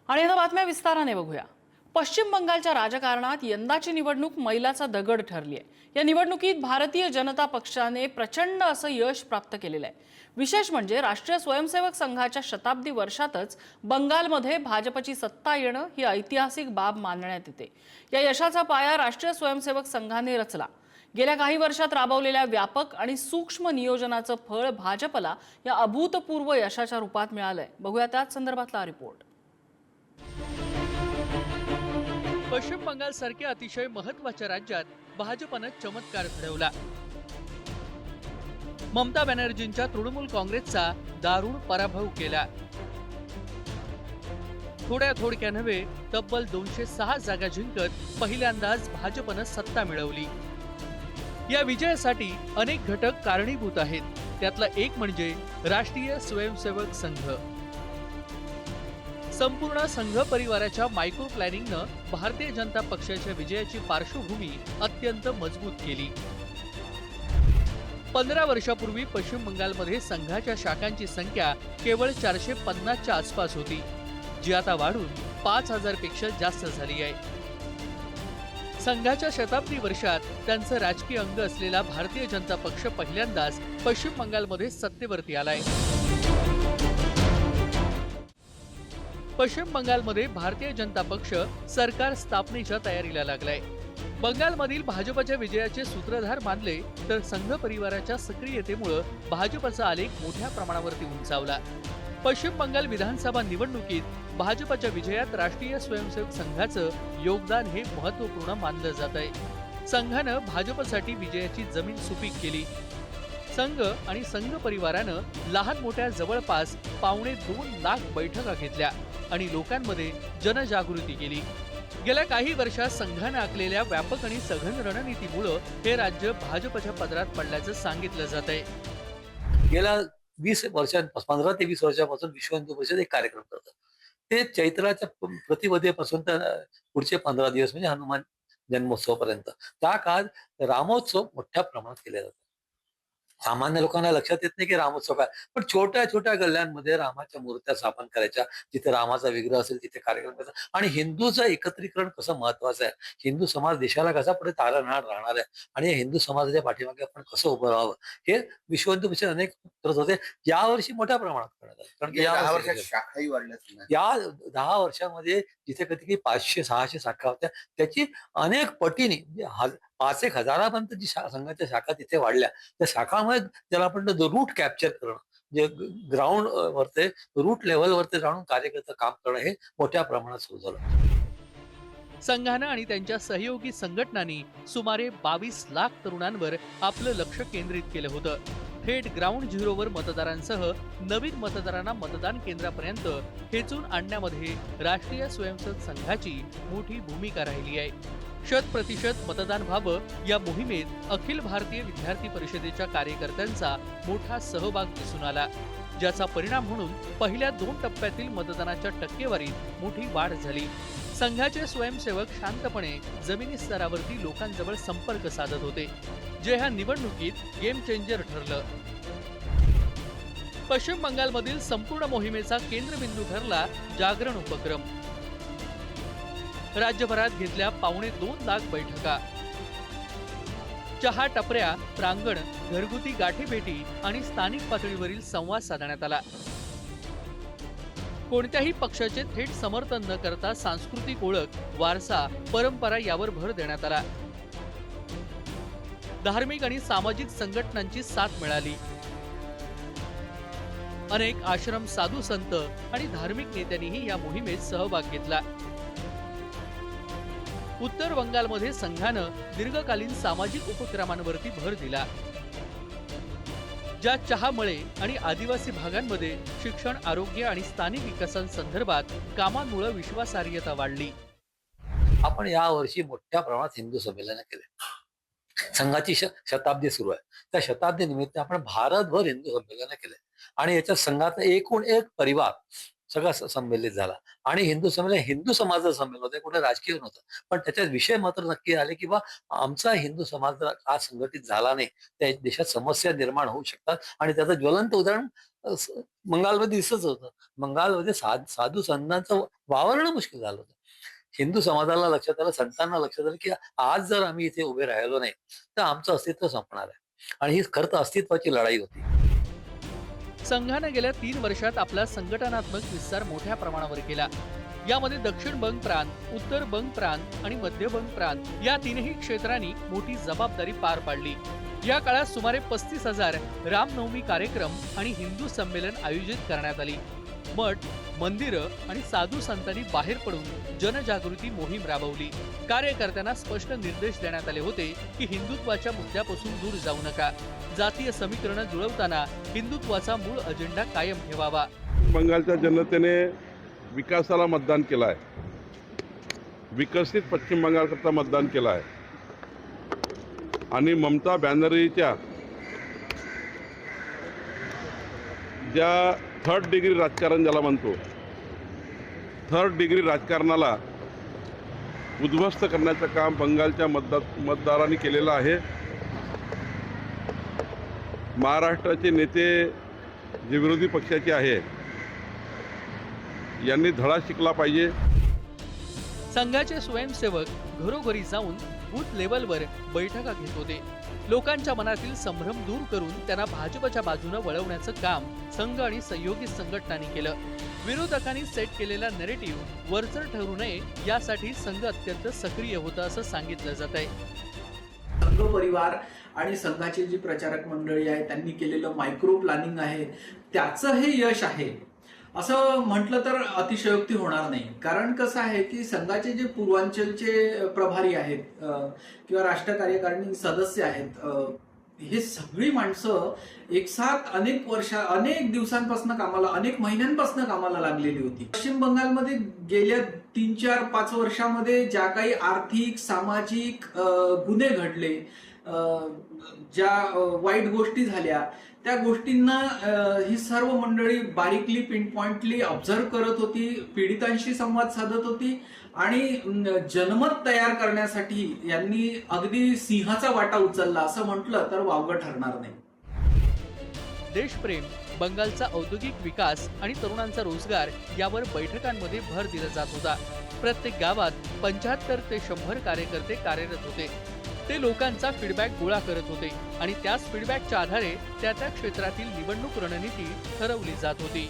आणि आता बातम्या विस्ताराने बघूया. पश्चिम बंगालच्या राजकारणात यंदाची निवडणूक मैलाचा दगड ठरली आहे. या निवडणुकीत भारतीय जनता पक्षाने प्रचंड असं यश प्राप्त केलेलं आहे. विशेष म्हणजे राष्ट्रीय स्वयंसेवक संघाच्या शताब्दी वर्षातच बंगालमध्ये भाजपची सत्ता येणं ही ऐतिहासिक बाब मानण्यात येते. या यशाचा पाया राष्ट्रीय स्वयंसेवक संघाने रचला. गेल्या काही वर्षात राबवलेल्या व्यापक आणि सूक्ष्म नियोजनाचं फळ भाजपला या अभूतपूर्व यशाच्या रूपात मिळालंय. बघूया त्याच संदर्भातला रिपोर्ट. पश्चिम बंगाल सारख्या अतिशय महत्वाच्या राज्यात भाजपनं चमत्कार घडवला. ममता बॅनर्जींच्या तृणमूल काँग्रेसचा दारुण पराभव केला. थोड्या नव्हे तब्बल 206 जागा जिंकत पहिल्यांदाच भाजपनं सत्ता मिळवली. या विजयासाठी अनेक घटक कारणीभूत आहेत. त्यातला एक म्हणजे राष्ट्रीय स्वयंसेवक संघ. संपूर्ण संघ परिवाराच्या मायक्रो प्लॅनिंगनं भारतीय जनता पक्षाच्या विजयाची पार्श्वभूमी अत्यंत मजबूत केली. 15 वर्षापूर्वी पश्चिम बंगालमध्ये संघाच्या शाखांची संख्या केवळ 450च्या आसपास होती, जी आता वाढून 5000 पेक्षा जास्त झाली आहे. संघाच्या शताब्दी वर्षात त्यांचं राजकीय अंग असलेला भारतीय जनता पक्ष पहिल्यांदाच पश्चिम बंगालमध्ये सत्तेवरती आलाय. पश्चिम बंगालमध्ये भारतीय जनता पक्ष सरकार स्थापनेच्या तयारीला लागलाय. बंगालमधील भाजपच्या विजयाचे सूत्रधार मानले तर संघ परिवाराच्या सक्रियतेमुळे भाजपचा आलेख मोठ्या प्रमाणावरती उंचावला. पश्चिम बंगाल विधानसभा निवडणुकीत भाजपच्या विजयात राष्ट्रीय स्वयंसेवक संघाचं योगदान हे महत्त्वपूर्ण मानलं जात आहे. संघानं भाजपसाठी विजयाची जमीन सुपीक केली. संघ आणि संघ परिवारानं लहान मोठ्या जवळपास 2.25 लाख बैठका घेतल्या आणि लोकांमध्ये जनजागृती केली. गेल्या काही वर्षात संघानं आखलेल्या व्यापक आणि सघन रणनीतीमुळे हे राज्य भाजपच्या पदरात पडल्याचं सांगितलं जात आहे. गेल्या 15 ते 20 वर्षापासून विश्व हिंदू परिषद एक कार्यक्रम करतात. ते चैत्राच्या प्रतिपदेपासून तर पुढचे 15 दिवस म्हणजे हनुमान जन्मोत्सव पर्यंत त्या काळात रामोत्सव मोठ्या प्रमाणात केले जातात. सामान्य लोकांना लक्षात येत नाही की रामोत्सव काय, पण छोट्या छोट्या गल्ल्यांमध्ये रामाच्या मूर्त्या स्थापन करायच्या, जिथे रामाचा विग्रह असेल तिथे कार्यक्रम करायचा. आणि हिंदूचं एकत्रीकरण कसं महत्वाचं आहे, हिंदू समाज देशाला कसा पुढे तारणहार राहणार आहे आणि या हिंदू समाजाच्या पाठीमागे आपण कसं उभं राहावं, हे विश्व हिंदू परिषद अनेक करत होते. यावर्षी मोठ्या प्रमाणात करण्यात आलं. कारण की या 10 वर्षात शाखाही वाढल्या. या 10 वर्षामध्ये जिथे कधी 500-600 शाखा होत्या, त्याची अनेक पटीने म्हणजे 5-1 हजारापर्यंत जी संघाच्या शाखा तिथे वाढल्या. त्या शाखामुळे ज्याला आपण रूट कॅप्चर करणं, जे ग्राउंड वरते रूट लेव्हलवरती जाऊन कार्यकर्ता काम करणं हे मोठ्या प्रमाणात सुरू झालं. संघानं आणि त्यांच्या सहयोगी संघटनांनी सुमारे 22 लाख तरुणांवर आपलं लक्ष केंद्रित केलं होतं. थेट ग्राउंड झिरोवर मतदारांसह नवीन मतदारांना मतदान केंद्रापर्यंत खेचून आणण्यामध्ये राष्ट्रीय स्वयंसेवक संघाची मोठी भूमिका राहिली आहे. 100% मतदान व्हावं या मोहिमेत अखिल भारतीय विद्यार्थी परिषदेच्या कार्यकर्त्यांचा मोठा सहभाग दिसून आला, ज्याचा परिणाम म्हणून पहिल्या 2 टप्प्यातील मतदानाच्या टक्केवारीत मोठी वाढ झाली. संघाचे स्वयंसेवक शांतपणे जमिनी स्तरावरती लोकांजवळ संपर्क साधत होते, जे ह्या निवडणुकीत गेम चेंजर ठरलं. पश्चिम बंगालमधील संपूर्ण मोहिमेचा केंद्रबिंदू ठरला जागरण उपक्रम. राज्यभरात घेतल्या 2.25 लाख बैठका. चहा टपऱ्या, प्रांगण, घरगुती गाठीभेटी आणि स्थानिक पातळीवरील संवाद साधण्यात आला. कोणत्याही पक्षाचे थेट समर्थन न करता सांस्कृतिक ओळख, वारसा, परंपरा यावर भर देण्यात आला. धार्मिक आणि सामाजिक संघटनांची साथ मिळाली. अनेक आश्रम, साधू संत आणि धार्मिक नेत्यांनीही या मोहिमेत सहभाग घेतला. उत्तर बंगालमध्ये संघानं दीर्घकालीन सामाजिक उपक्रमांवरती भर दिला, ज्यात चहामळे आणि आदिवासी भागांमध्ये शिक्षण, आरोग्य आणि स्थानिक विकासांसंदर्भात कामांमुळे विश्वासार्हता वाढली. आपण या वर्षी मोठ्या प्रमाणात हिंदू संमेलन केले. संघाची शताब्दी सुरू आहे. त्या शताब्दी निमित्त आपण भारतभर हिंदू संमेलन केले आणि याच्या संघाचा एकूण एक परिवार सगळा संमेलित झाला. आणि हिंदू संमेलन हिंदू समाजाचं संमेलन होतं, कुठे राजकीय नव्हतं. पण त्याच्यात विषय मात्र नक्की आले की बा आमचा हिंदू समाज जर आज संघटित झाला नाही, त्या देशात समस्या निर्माण होऊ शकतात. आणि त्याचं ज्वलंत उदाहरण बंगालमध्ये दिसत होतं. बंगालमध्ये साधू संतांचं वावरणं मुश्किल झालं होतं. हिंदू समाजाला लक्षात आलं, संतांना लक्षात आलं, की आज जर आम्ही इथे उभे राहिलो नाही तर आमचं अस्तित्व संपणार आहे. आणि ही खरं तर अस्तित्वाची लढाई होती. संघाने गेल्या 3 वर्षात आपला संघटनात्मक विस्तार मोठ्या प्रमाणावर केला. यामध्ये दक्षिण बंग प्रांत, उत्तर बंग प्रांत आणि मध्य बंग प्रांत या तीनही क्षेत्रांनी मोठी जबाबदारी पार पाडली. या काळात सुमारे 35,000 रामनवमी कार्यक्रम आणि हिंदू संमेलन आयोजित करण्यात आली. मठ, मंदिरं आणि साधू संतांनी बाहेर पडून जनजागृती मोहीम राबवली. कार्यकर्त्यांना स्पष्ट निर्देश देण्यात आले होते की हिंदुत्वाच्या मुद्द्यापासून दूर जाऊ नका. जातीय समीकरणं जुळवताना हिंदुत्वाचा मूळ अजेंडा कायम ठेवावा. बंगालच्या जनतेने विकासाला मतदान केलं आहे. विकसित पश्चिम बंगालकरता मतदान केलं आहे. आणि ममता बॅनर्जीच्या ज्या थर्ड डिग्री राजकारण ज्याला म्हणतो, थर्ड डिग्री राजकारणाला उद्ध्वस्त करण्याचं काम बंगालच्या मतदारांनी केलेलं आहे. महाराष्ट्राचे नेते जे विरोधी पक्षाचे आहे यांनी धडा शिकला पाहिजे. संघाचे स्वयंसेवक घरोघरी जाऊन बूथ लेवलवर बैठका घेत होते. लोकांच्या मनातील संभ्रम दूर करून त्यांना भाजपच्या बाजूने वळवण्याचं काम संघ आणि सहयोगी संघटनांनी केलं. विरोधकांनी सेट केलेला नेरेटिव्ह वरचढ ठरू नये यासाठी संघ अत्यंत सक्रिय होता असं सांगितलं जात आहे. संघ परिवार आणि संघाची जी प्रचारक मंडळी आहे त्यांनी केलेलं मायक्रो प्लॅनिंग आहे, त्याचं हे यश आहे असं म्हटलं तर अतिशयोक्ती होणार नाही. कारण कसं आहे की संघाचे जे पूर्वांचलचे प्रभारी आहेत किंवा राष्ट्र कार्यकारिणी सदस्य आहेत, हे सगळी माणसं एक साथ अनेक दिवसांपासून कामाला, अनेक महिन्यांपासून कामाला लागलेली होती. पश्चिम बंगालमध्ये गेल्या 3-4-5 वर्षामध्ये ज्या काही आर्थिक, सामाजिक गुन्हे घडले, ज्या वाईट गोष्टी झाल्या, त्या गोष्टींना ही सर्व मंडळी बारीकली, पिनपॉइंटली ऑब्झर्व करत होती, पीडितांशी संवाद साधत होती आणि जनमत तयार करण्यासाठी यांनी अगदी सिंहाचा वाटा उचलला असं म्हटलं तर वावगं ठरणार नाही. देशप्रेम, बंगालचा औद्योगिक विकास आणि तरुणांचा रोजगार यावर बैठकांमध्ये भर दिला जात होता. प्रत्येक गावात 75 ते 100 कार्यकर्ते कार्यरत होते. ते लोकांचा फीडबॅक गोळा करत होते आणि त्याच फीडबॅकच्या आधारे त्या क्षेत्रातील निवडणूक रणनीती ठरवली जात होती.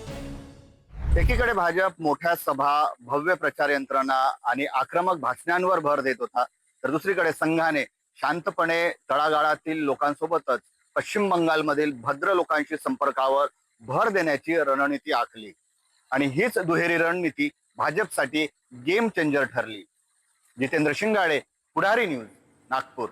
एकीकडे भाजप मोठ्या सभा, भव्य प्रचार यंत्रणा आणि आक्रमक भाषणांवर भर देत होता, तर दुसरीकडे संघाने शांतपणे तळागाळातील लोकांसोबतच पश्चिम बंगालमधील भद्र लोकांशी संपर्कावर भर देण्याची रणनीती आखली. आणि हीच दुहेरी रणनीती भाजपसाठी गेम चेंजर ठरली. जितेंद्र शिंगाडे, पुढारी न्यूज, नागपूर.